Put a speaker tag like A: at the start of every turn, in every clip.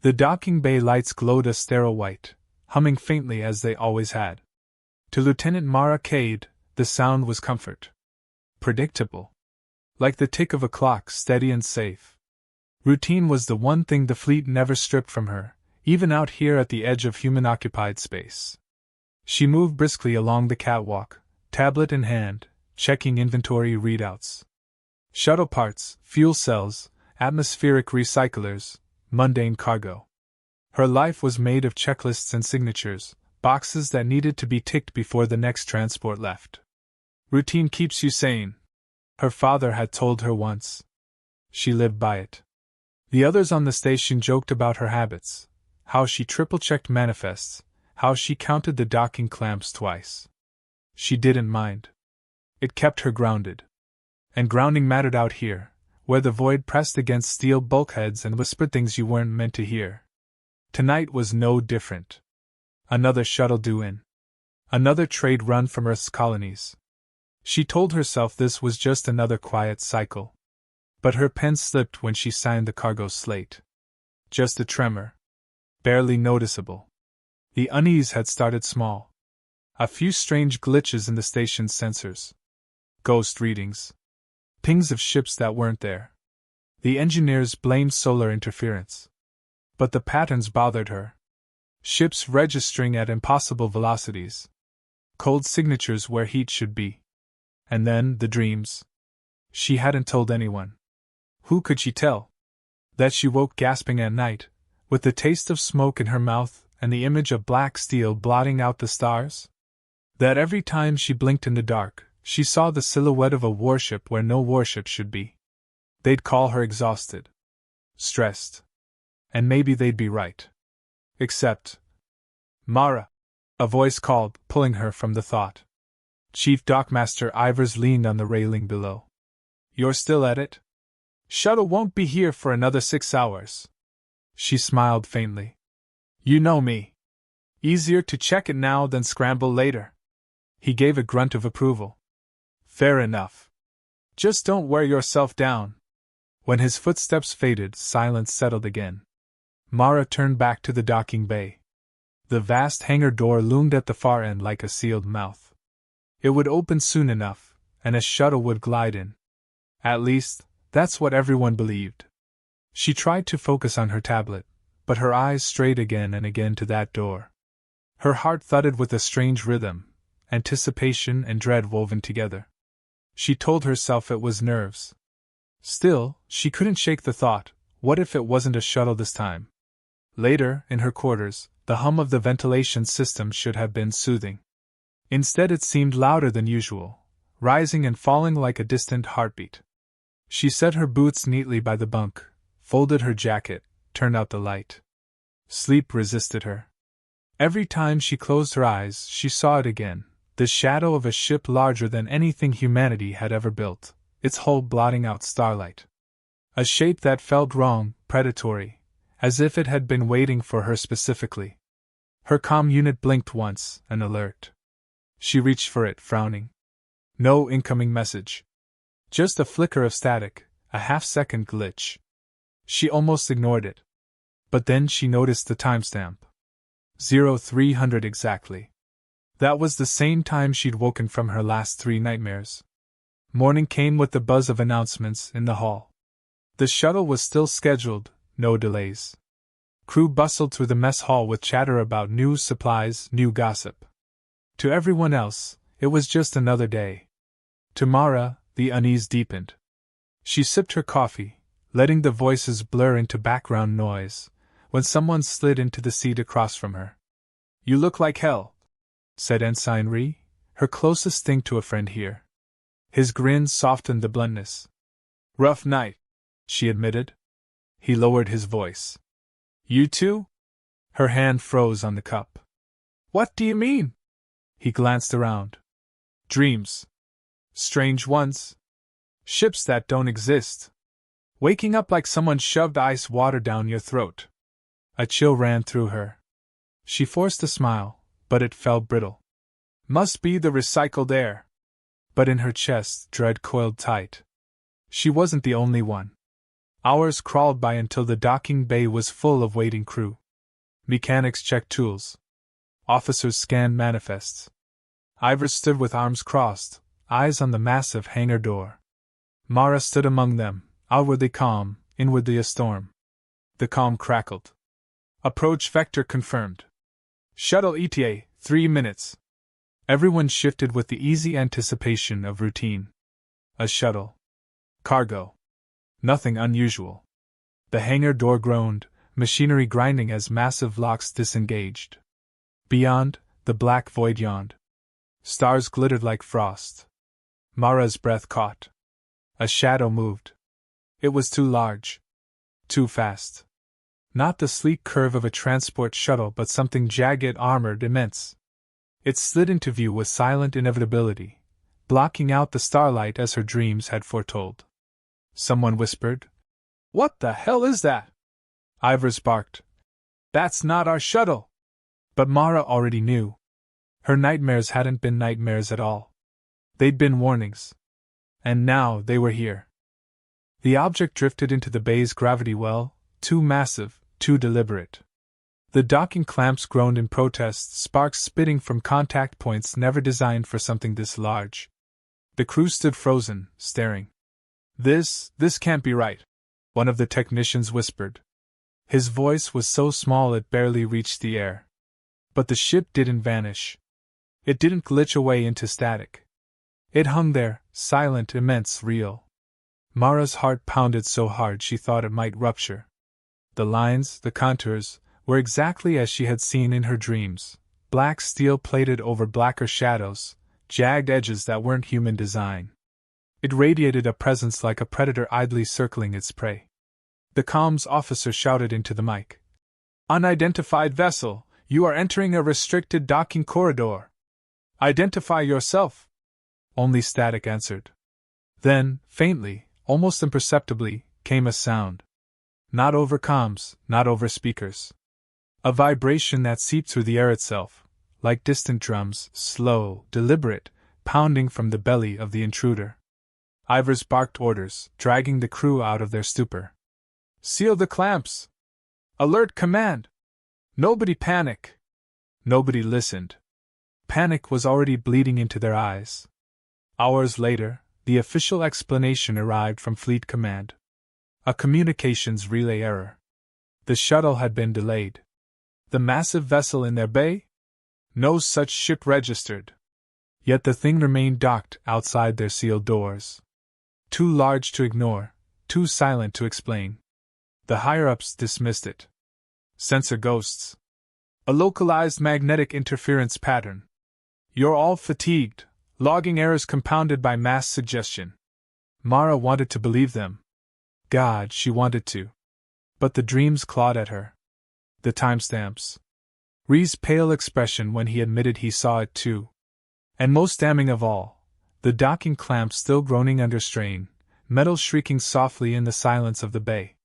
A: The docking bay lights glowed a sterile white, humming faintly as they always had. To Lieutenant Mara Cade, the sound was comfort. Predictable. Like the tick of a clock, steady and safe. Routine was the one thing the fleet never stripped from her, even out here at the edge of human-occupied space. She moved briskly along the catwalk, tablet in hand, checking inventory readouts. Shuttle parts, fuel cells, atmospheric recyclers, mundane cargo. Her life was made of checklists and signatures, boxes that needed to be ticked before the next transport left. Routine keeps you sane, her father had told her once. She lived by it. The others on the station joked about her habits, how she triple-checked manifests, how she counted the docking clamps twice. She didn't mind. It kept her grounded. And grounding mattered out here, where the void pressed against steel bulkheads and whispered things you weren't meant to hear. Tonight was no different. Another shuttle due in. Another trade run from Earth's colonies. She told herself this was just another quiet cycle. But her pen slipped when she signed the cargo slate. Just a tremor. Barely noticeable. The unease had started small. A few strange glitches in the station's sensors. Ghost readings. Pings of ships that weren't there. The engineers blamed solar interference. But the patterns bothered her. Ships registering at impossible velocities. Cold signatures where heat should be. And then, the dreams. She hadn't told anyone. Who could she tell? That she woke gasping at night, with the taste of smoke in her mouth and the image of black steel blotting out the stars? That every time she blinked in the dark, she saw the silhouette of a warship where no warship should be. They'd call her exhausted. Stressed. And maybe they'd be right. Except... Mara! A voice called, pulling her from the thought. Chief Dockmaster Ivers leaned on the railing below. You're still at it? Shuttle won't be here for another 6 hours. She smiled faintly. You know me. Easier to check it now than scramble later. He gave a grunt of approval. Fair enough. Just don't wear yourself down. When his footsteps faded, silence settled again. Mara turned back to the docking bay. The vast hangar door loomed at the far end like a sealed mouth. It would open soon enough, and a shuttle would glide in. At least, that's what everyone believed. She tried to focus on her tablet, but her eyes strayed again and again to that door. Her heart thudded with a strange rhythm, anticipation and dread woven together. She told herself it was nerves. Still, she couldn't shake the thought, what if it wasn't a shuttle this time? Later, in her quarters, the hum of the ventilation system should have been soothing. Instead it seemed louder than usual, rising and falling like a distant heartbeat. She set her boots neatly by the bunk, folded her jacket, turned out the light. Sleep resisted her. Every time she closed her eyes, she saw it again, the shadow of a ship larger than anything humanity had ever built, its hull blotting out starlight. A shape that felt wrong, predatory, as if it had been waiting for her specifically. Her comm unit blinked once, an alert. She reached for it, frowning. No incoming message. Just a flicker of static, a half-second glitch. She almost ignored it. But then she noticed the timestamp. 0300 exactly. That was the same time she'd woken from her last 3 nightmares. Morning came with the buzz of announcements in the hall. The shuttle was still scheduled, no delays. Crew bustled through the mess hall with chatter about new supplies, new gossip. To everyone else, it was just another day. To Mara, the unease deepened. She sipped her coffee, letting the voices blur into background noise, when someone slid into the seat across from her. You look like hell, said Ensign Rhee, her closest thing to a friend here. His grin softened the bluntness. Rough night, she admitted. He lowered his voice. You too? Her hand froze on the cup. What do you mean? He glanced around. Dreams. Strange ones. Ships that don't exist. Waking up like someone shoved ice water down your throat. A chill ran through her. She forced a smile, but it fell brittle. Must be the recycled air. But in her chest, dread coiled tight. She wasn't the only one. Hours crawled by until the docking bay was full of waiting crew. Mechanics checked tools. Officers scanned manifests. Ivers stood with arms crossed, eyes on the massive hangar door. Mara stood among them, outwardly calm, inwardly a storm. The calm crackled. Approach vector confirmed. Shuttle ETA, 3 minutes. Everyone shifted with the easy anticipation of routine. A shuttle. Cargo. Nothing unusual. The hangar door groaned, machinery grinding as massive locks disengaged. Beyond, the black void yawned. Stars glittered like frost. Mara's breath caught. A shadow moved. It was too large. Too fast. Not the sleek curve of a transport shuttle, but something jagged, armored, immense. It slid into view with silent inevitability, blocking out the starlight as her dreams had foretold. Someone whispered, "What the hell is that?" Ivers barked, "That's not our shuttle!" But Mara already knew. Her nightmares hadn't been nightmares at all. They'd been warnings. And now they were here. The object drifted into the bay's gravity well, too massive, too deliberate. The docking clamps groaned in protest, sparks spitting from contact points never designed for something this large. The crew stood frozen, staring. This can't be right," one of the technicians whispered. His voice was so small it barely reached the air. But the ship didn't vanish. It didn't glitch away into static. It hung there, silent, immense, real. Mara's heart pounded so hard she thought it might rupture. The lines, the contours, were exactly as she had seen in her dreams, black steel plated over blacker shadows, jagged edges that weren't human design. It radiated a presence like a predator idly circling its prey. The comms officer shouted into the mic. "Unidentified vessel, you are entering a restricted docking corridor. Identify yourself." Only static answered. Then, faintly, almost imperceptibly, came a sound. Not over comms, not over speakers. A vibration that seeped through the air itself, like distant drums, slow, deliberate, pounding from the belly of the intruder. Ivers barked orders, dragging the crew out of their stupor. "Seal the clamps! Alert command! Nobody panic!" Nobody listened. Panic was already bleeding into their eyes. Hours later, the official explanation arrived from Fleet Command. A communications relay error. The shuttle had been delayed. The massive vessel in their bay? No such ship registered. Yet the thing remained docked outside their sealed doors. Too large to ignore, too silent to explain. The higher-ups dismissed it. Sensor ghosts. A localized magnetic interference pattern. You're all fatigued, logging errors compounded by mass suggestion. Mara wanted to believe them. God, she wanted to. But the dreams clawed at her. The timestamps. Ree's pale expression when he admitted he saw it too. And most damning of all, the docking clamps still groaning under strain, metal shrieking softly in the silence of the bay.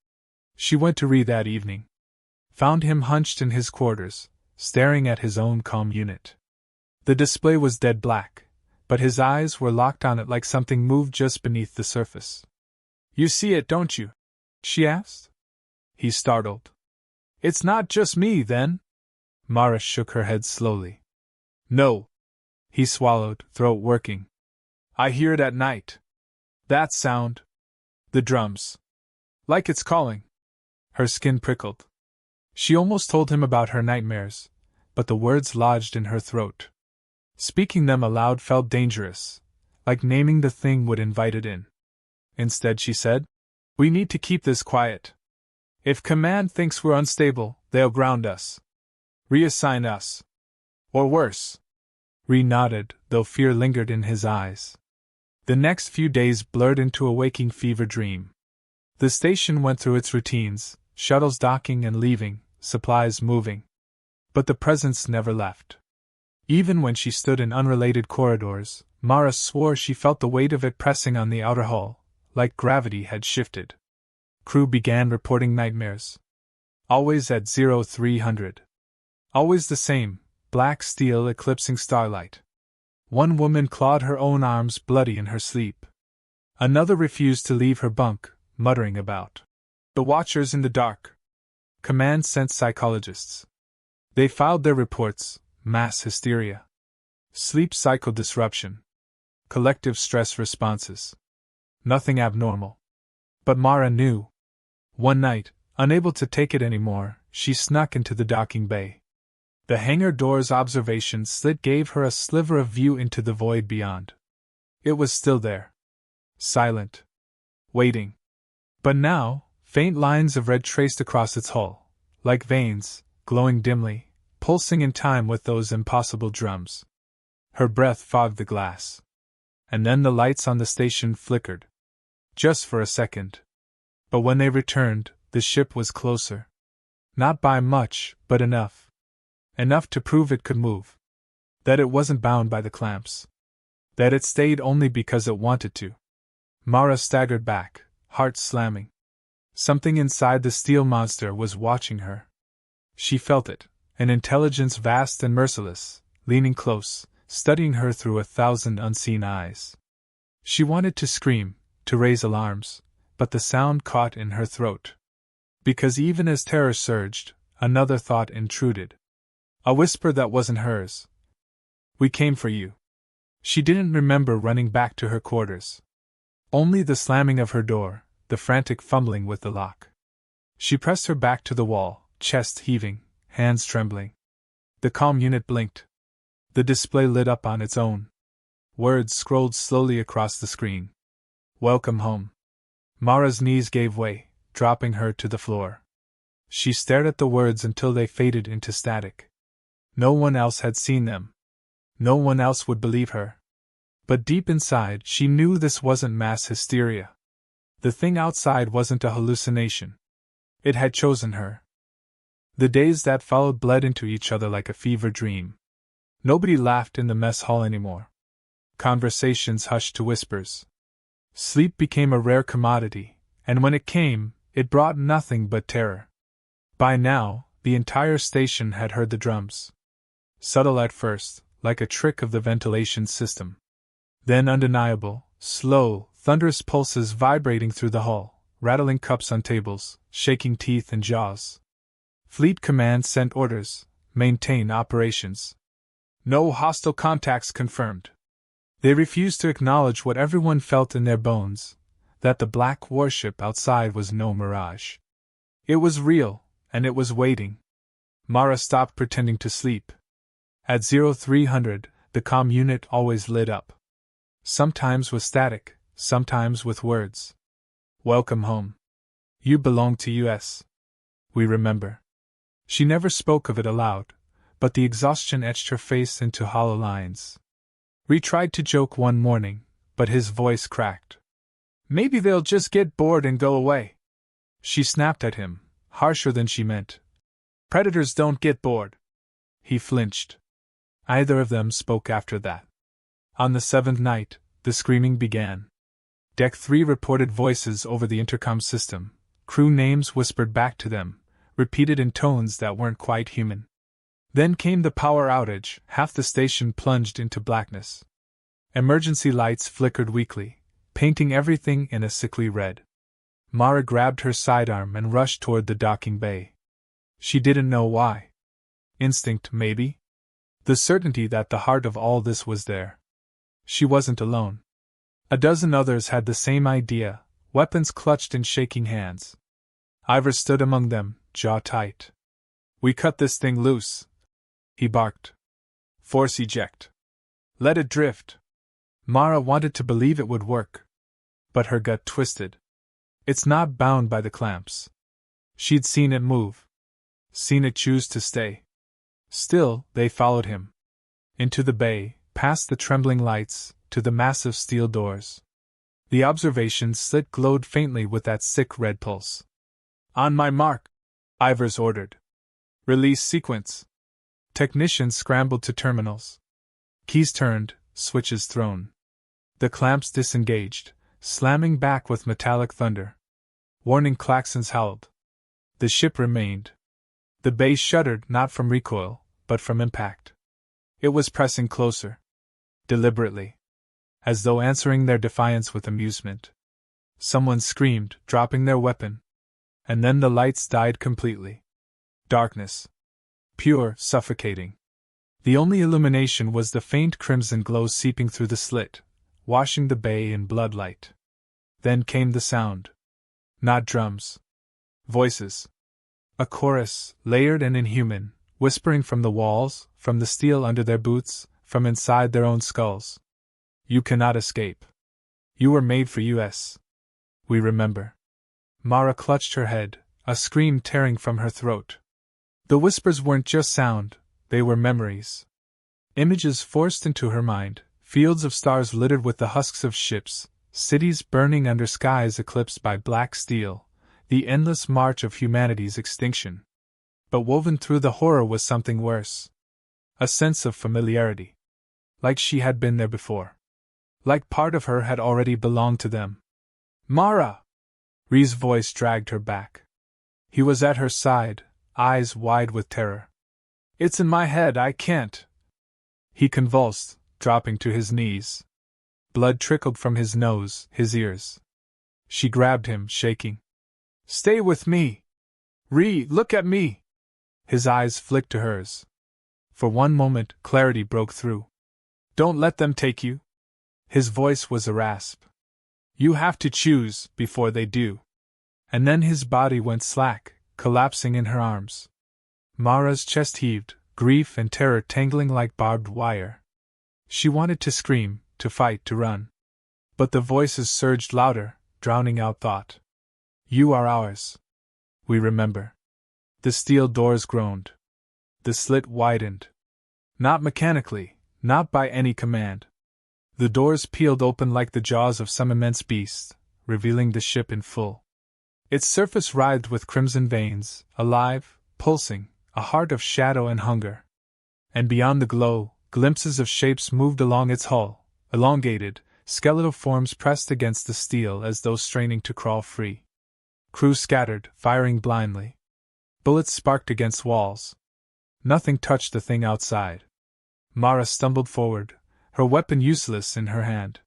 A: She went to Ree that evening. Found him hunched in his quarters, staring at his own calm unit. The display was dead black, but his eyes were locked on it like something moved just beneath the surface. "You see it, don't you?" she asked. He startled. "It's not just me, then?" Mara shook her head slowly. "No." He swallowed, throat working. "I hear it at night. That sound. The drums. Like it's calling." Her skin prickled. She almost told him about her nightmares, but the words lodged in her throat. Speaking them aloud felt dangerous, like naming the thing would invite it in. Instead she said, "We need to keep this quiet. If Command thinks we're unstable, they'll ground us. Reassign us. Or worse." Ree nodded, though fear lingered in his eyes. The next few days blurred into a waking fever dream. The station went through its routines, shuttles docking and leaving, supplies moving. But the presence never left. Even when she stood in unrelated corridors, Mara swore she felt the weight of it pressing on the outer hull, like gravity had shifted. Crew began reporting nightmares. Always at 0300. Always the same, black steel eclipsing starlight. One woman clawed her own arms bloody in her sleep. Another refused to leave her bunk, muttering about The Watchers in the dark. Command sent psychologists. They filed their reports: mass hysteria, sleep cycle disruption, collective stress responses. Nothing abnormal. But Mara knew. One night, unable to take it anymore, she snuck into the docking bay. The hangar door's observation slit gave her a sliver of view into the void beyond. It was still there. Silent. Waiting. But now, faint lines of red traced across its hull, like veins, glowing dimly, pulsing in time with those impossible drums. Her breath fogged the glass. And then the lights on the station flickered. Just for a second. But when they returned, the ship was closer. Not by much, but enough. Enough to prove it could move. That it wasn't bound by the clamps. That it stayed only because it wanted to. Mara staggered back, heart slamming. Something inside the steel monster was watching her. She felt it, an intelligence vast and merciless, leaning close, studying her through 1,000 unseen eyes. She wanted to scream, to raise alarms, but the sound caught in her throat. Because even as terror surged, another thought intruded. A whisper that wasn't hers. "We came for you." She didn't remember running back to her quarters. Only the slamming of her door, the frantic fumbling with the lock. She pressed her back to the wall, chest heaving, hands trembling. The comm unit blinked. The display lit up on its own. Words scrolled slowly across the screen. "Welcome home." Mara's knees gave way, dropping her to the floor. She stared at the words until they faded into static. No one else had seen them. No one else would believe her. But deep inside, she knew this wasn't mass hysteria. The thing outside wasn't a hallucination. It had chosen her. The days that followed bled into each other like a fever dream. Nobody laughed in the mess hall anymore. Conversations hushed to whispers. Sleep became a rare commodity, and when it came, it brought nothing but terror. By now, the entire station had heard the drums. Subtle at first, like a trick of the ventilation system. Then undeniable, slow, thunderous pulses vibrating through the hull, rattling cups on tables, shaking teeth and jaws. Fleet Command sent orders: maintain operations. No hostile contacts confirmed. They refused to acknowledge what everyone felt in their bones, that the black warship outside was no mirage. It was real, and it was waiting. Mara stopped pretending to sleep. At 0300, the comm unit always lit up. Sometimes with static, sometimes with words. "Welcome home. You belong to US. We remember." She never spoke of it aloud, but the exhaustion etched her face into hollow lines. Ree tried to joke one morning, but his voice cracked. "Maybe they'll just get bored and go away." She snapped at him, harsher than she meant. "Predators don't get bored." He flinched. Either of them spoke after that. On the 7th night, the screaming began. Deck 3 reported voices over the intercom system, crew names whispered back to them, repeated in tones that weren't quite human. Then came the power outage, half the station plunged into blackness. Emergency lights flickered weakly, painting everything in a sickly red. Mara grabbed her sidearm and rushed toward the docking bay. She didn't know why. Instinct, maybe? The certainty that the heart of all this was there. She wasn't alone. A dozen others had the same idea, weapons clutched in shaking hands. Ivor stood among them, jaw tight. "We cut this thing loose," he barked. "Force eject. Let it drift." Mara wanted to believe it would work. But her gut twisted. It's not bound by the clamps. She'd seen it move. Seen it choose to stay. Still, they followed him. Into the bay, past the trembling lights, to the massive steel doors. The observation slit glowed faintly with that sick red pulse. "On my mark," Ivers ordered. "Release sequence." Technicians scrambled to terminals. Keys turned, switches thrown. The clamps disengaged, slamming back with metallic thunder. Warning klaxons howled. The ship remained. The bay shuddered not from recoil, but from impact. It was pressing closer. Deliberately. As though answering their defiance with amusement. Someone screamed, dropping their weapon. And then the lights died completely. Darkness. Pure, suffocating. The only illumination was the faint crimson glow seeping through the slit, washing the bay in bloodlight. Then came the sound. Not drums. Voices. A chorus, layered and inhuman, whispering from the walls, from the steel under their boots, from inside their own skulls. You cannot escape. You were made for us. We remember. Mara clutched her head, a scream tearing from her throat. The whispers weren't just sound, they were memories. Images forced into her mind, fields of stars littered with the husks of ships, cities burning under skies eclipsed by black steel, the endless march of humanity's extinction. But woven through the horror was something worse. A sense of familiarity. Like she had been there before. Like part of her had already belonged to them. Mara! Rhee's voice dragged her back. He was at her side, eyes wide with terror. It's in my head, I can't. He convulsed, dropping to his knees. Blood trickled from his nose, his ears. She grabbed him, shaking. Stay with me! Rhee, look at me! His eyes flicked to hers. For one moment, clarity broke through. Don't let them take you. His voice was a rasp. You have to choose before they do. And then his body went slack, collapsing in her arms. Mara's chest heaved, grief and terror tangling like barbed wire. She wanted to scream, to fight, to run. But the voices surged louder, drowning out thought. You are ours. We remember. The steel doors groaned. The slit widened. Not mechanically, not by any command. The doors peeled open like the jaws of some immense beast, revealing the ship in full. Its surface writhed with crimson veins, alive, pulsing, a heart of shadow and hunger. And beyond the glow, glimpses of shapes moved along its hull, elongated, skeletal forms pressed against the steel as though straining to crawl free. Crew scattered, firing blindly. Bullets sparked against walls. Nothing touched the thing outside. Mara stumbled forward, her weapon useless in her hand.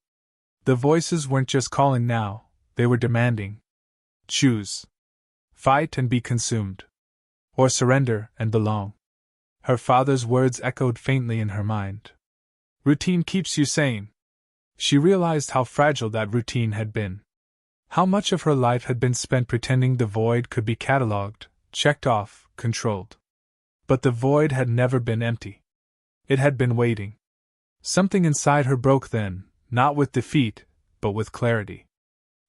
A: The voices weren't just calling now, they were demanding. Choose. Fight and be consumed. Or surrender and belong. Her father's words echoed faintly in her mind. Routine keeps you sane. She realized how fragile that routine had been. How much of her life had been spent pretending the void could be catalogued, checked off, controlled. But the void had never been empty. It had been waiting. Something inside her broke then, not with defeat, but with clarity.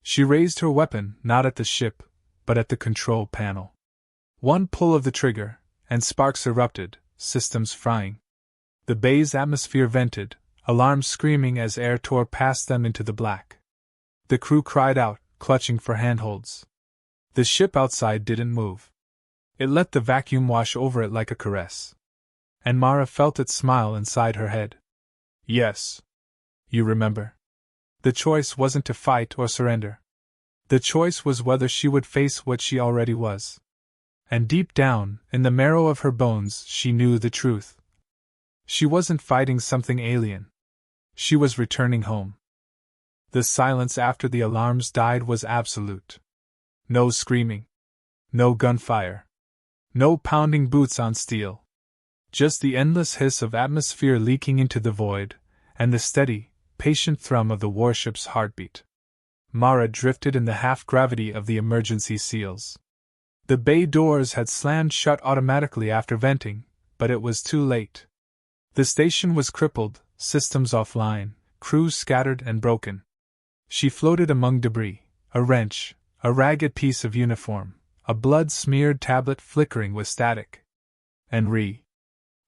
A: She raised her weapon not at the ship, but at the control panel. One pull of the trigger, and sparks erupted, systems frying. The bay's atmosphere vented, alarms screaming as air tore past them into the black. The crew cried out, clutching for handholds. The ship outside didn't move. It let the vacuum wash over it like a caress. And Mara felt it smile inside her head. Yes. You remember. The choice wasn't to fight or surrender. The choice was whether she would face what she already was. And deep down, in the marrow of her bones, she knew the truth. She wasn't fighting something alien. She was returning home. The silence after the alarms died was absolute. No screaming. No gunfire. No pounding boots on steel. Just the endless hiss of atmosphere leaking into the void, and the steady, patient thrum of the warship's heartbeat. Mara drifted in the half-gravity of the emergency seals. The bay doors had slammed shut automatically after venting, but it was too late. The station was crippled, systems offline, crews scattered and broken. She floated among debris, a wrench, a ragged piece of uniform, a blood-smeared tablet flickering with static. And Rhee.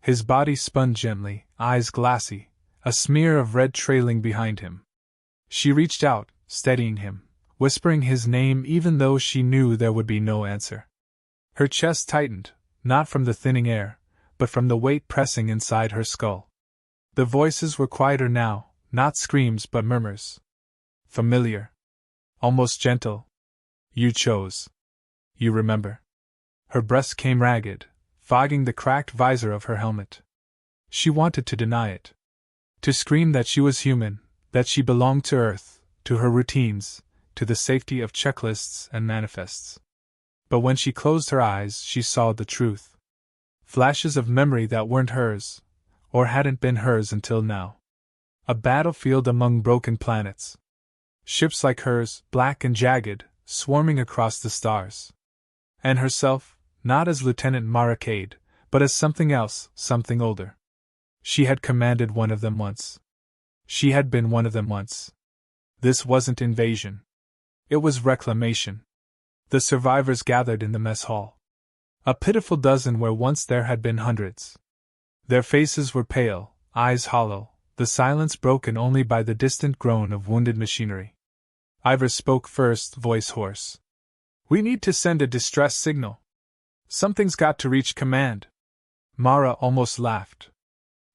A: His body spun gently, eyes glassy, a smear of red trailing behind him. She reached out, steadying him, whispering his name even though she knew there would be no answer. Her chest tightened, not from the thinning air, but from the weight pressing inside her skull. The voices were quieter now, not screams but murmurs. Familiar. Almost gentle. You chose. You remember. Her breast came ragged, fogging the cracked visor of her helmet. She wanted to deny it. To scream that she was human, that she belonged to Earth, to her routines, to the safety of checklists and manifests. But when she closed her eyes, she saw the truth. Flashes of memory that weren't hers, or hadn't been hers until now. A battlefield among broken planets. Ships like hers, black and jagged, swarming across the stars. And herself, not as Lieutenant Mara Cade, but as something else, something older. She had commanded one of them once. She had been one of them once. This wasn't invasion. It was reclamation. The survivors gathered in the mess hall. A pitiful dozen where once there had been hundreds. Their faces were pale, eyes hollow, the silence broken only by the distant groan of wounded machinery. Ivers spoke first, voice hoarse. "We need to send a distress signal. Something's got to reach command." Mara almost laughed.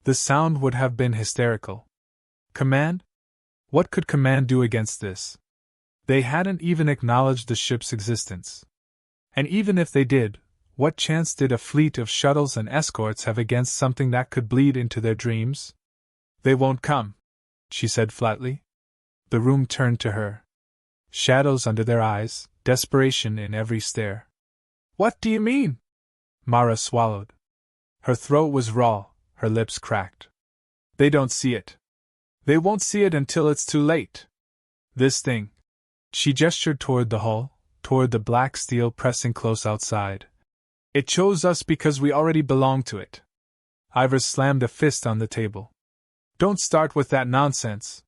A: The sound would have been hysterical. Command? What could command do against this? They hadn't even acknowledged the ship's existence. And even if they did, what chance did a fleet of shuttles and escorts have against something that could bleed into their dreams? "They won't come," she said flatly. The room turned to her. Shadows under their eyes, desperation in every stare. "What do you mean?" Mara swallowed. Her throat was raw, her lips cracked. "They don't see it. They won't see it until it's too late. This thing." She gestured toward the hull, toward the black steel pressing close outside. "It chose us because we already belong to it." Ivers slammed a fist on the table. "Don't start with that nonsense.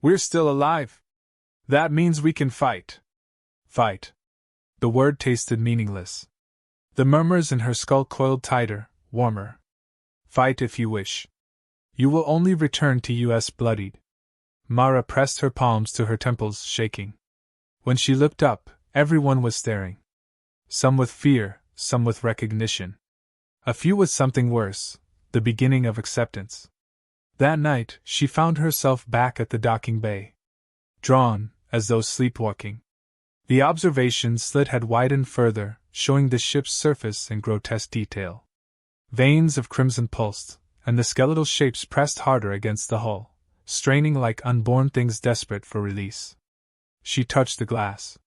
A: We're still alive. That means we can fight." Fight. The word tasted meaningless. The murmurs in her skull coiled tighter, warmer. "Fight if you wish. You will only return to us bloodied." Mara pressed her palms to her temples, shaking. When she looked up, everyone was staring. Some with fear, some with recognition. A few with something worse, the beginning of acceptance. That night, she found herself back at the docking bay. Drawn, as though sleepwalking. The observation slit had widened further, showing the ship's surface in grotesque detail. Veins of crimson pulsed, and the skeletal shapes pressed harder against the hull, straining like unborn things desperate for release. She touched the glass.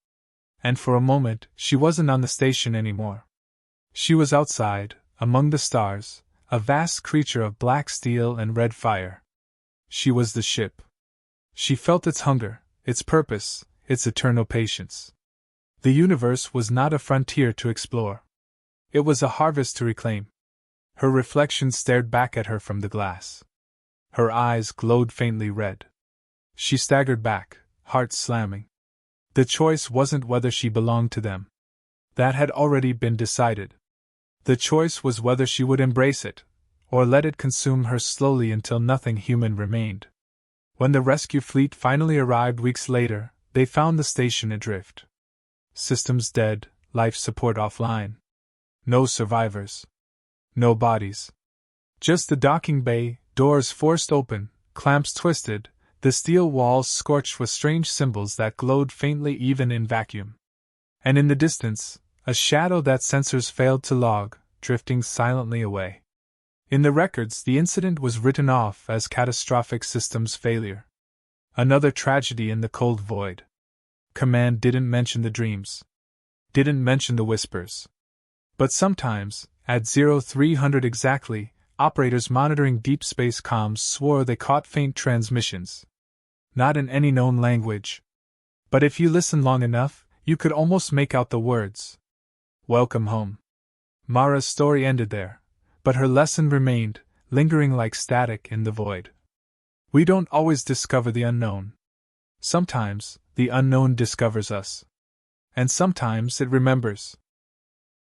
A: And for a moment, she wasn't on the station anymore. She was outside, among the stars, a vast creature of black steel and red fire. She was the ship. She felt its hunger, its purpose, its eternal patience. The universe was not a frontier to explore. It was a harvest to reclaim. Her reflection stared back at her from the glass. Her eyes glowed faintly red. She staggered back, heart slamming. The choice wasn't whether she belonged to them. That had already been decided. The choice was whether she would embrace it, or let it consume her slowly until nothing human remained. When the rescue fleet finally arrived weeks later, they found the station adrift. Systems dead, life support offline. No survivors. No bodies. Just the docking bay, doors forced open, clamps twisted, the steel walls scorched with strange symbols that glowed faintly even in vacuum. And in the distance, a shadow that sensors failed to log, drifting silently away. In the records, the incident was written off as catastrophic systems failure. Another tragedy in the cold void. Command didn't mention the dreams. Didn't mention the whispers. But sometimes, at 0300 exactly, operators monitoring deep space comms swore they caught faint transmissions. Not in any known language. But if you listened long enough, you could almost make out the words. Welcome home. Mara's story ended there, but her lesson remained, lingering like static in the void. We don't always discover the unknown. Sometimes, the unknown discovers us. And sometimes it remembers.